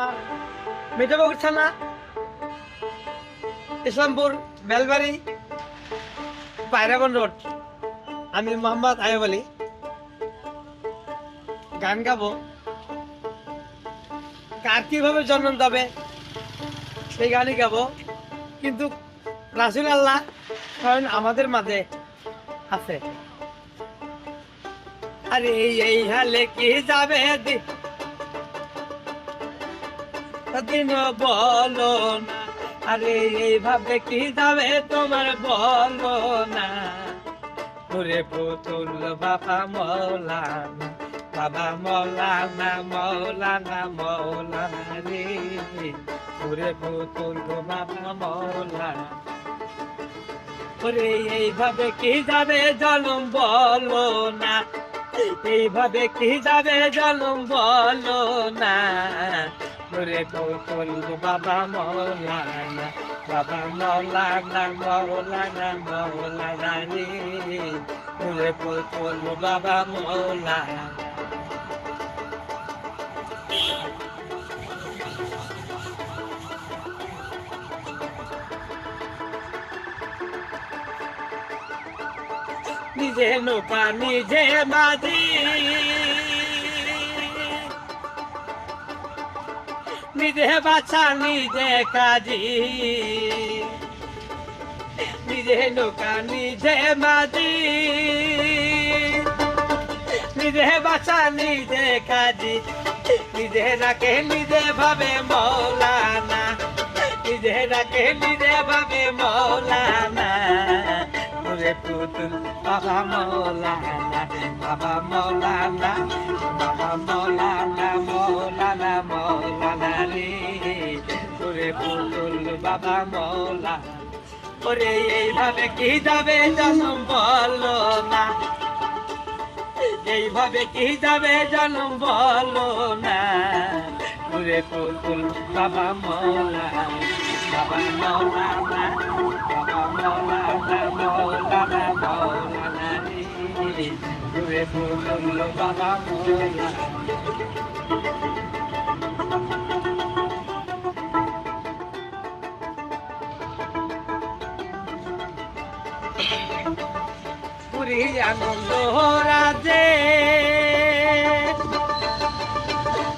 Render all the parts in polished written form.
আমার মিঠাপুকুর থানা, ইসলামপুর, বেলবাড়ি, পায়রাবন রোড। আমি মোহাম্মদ আয়ুব আলী। গান গাবো, কার কিভাবে জন্ম যাবে সেই গানই গাবো, কিন্তু রাসূল আল্লাহ কারণ আমাদের মাঝে আছে। আরে এই হালে কি যাবে দিন বলো না, আরে এইভাবে কি যাবে তোমার বলো না। ওরে পুতুল বাবা মৌলানা, বাবা মৌলানা, মৌলানা মৌলানা রে, ওরে পুতুল বাবা মৌলানা। ওরে এইভাবে কি যাবে জন্ম বলো না, এইভাবে কি যাবে জন্ম বলো না। ওরে পুতুল বাবা মৌলানা, বাবা মৌলানা, মৌলানা মৌলানা রে, ওরে পুতুল বাবা মৌলানা। নিজে নৌকা নিজে মাঝি, নিজে বাছা নিজে কাজী, নিজে নৌকা নিজে মাঝি, নিজে বাছা নিজে কাজী, নিজে রাখে নিজে ভাবে মৌলানা, নিজে রাখে নিজে ভাবে মৌলানা। ওরে পুতুল বাবা মৌলানা, বাবা মৌলানা, বাবা মৌলানা, মৌলানা মৌলানা রে, ওরে পুতুল বাবা মৌলানা। ওরে এইভাবে কি যাবে জন্ম বলো না, এইভাবে কি যাবে জন্ম বলো না। ওরে পুতুল বাবা মৌলানা, বাবা মৌলানা, বাবা মৌলানা, মৌলানা মৌলানা রে, ওরে পুতুল বাবা মৌলানা। পুরী আনন্দ রাজে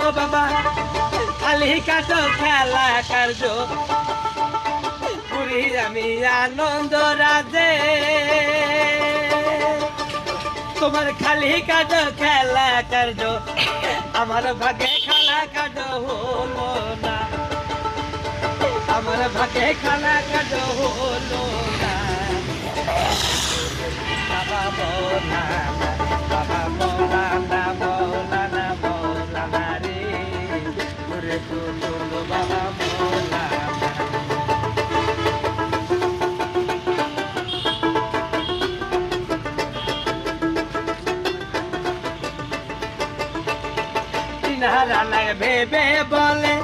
ও বাবা খালি কাটো খেলা কার্য, পুরী আমি আনন্দ রাজে তোমার খালি কাটো খেলা কার্য, আমার ভাগে খেলা কাটো হলো না, আমার ভাগে খেলা কাটো হলো না। বাবা মৌলানা, বাবা মৌলানা, মৌলানা মৌলানা রে, ওরে পুতুল বাবা মৌলানা। তিনহারা লাগে ভেবে বলে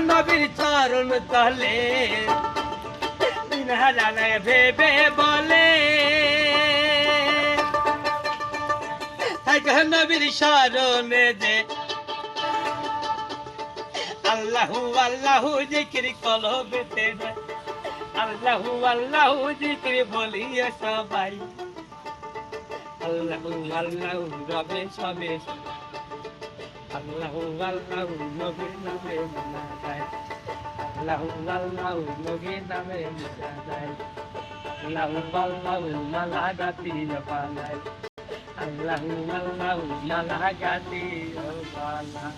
নবীর চরণ তলে, তিনহারা ভেবে বলে নবীর শরণে যে আল্লাহু আল্লাহু জিকির কলবেতে, আল্লাহু আল্লাহু জিকির বলিয়ে সবাই, আল্লাহু আল্লাহু রবে সবে, আল্লাহু আল্লাহু নবীর নামে মানা যায়, আল্লাহু আল্লাহু নবীর নামে মানা যায়, আল্লাহু আল্লাহু মালা গাতিয়ে পালায়, আল্লাহু আল্লাহু মালা গাতিয়ে পালায়।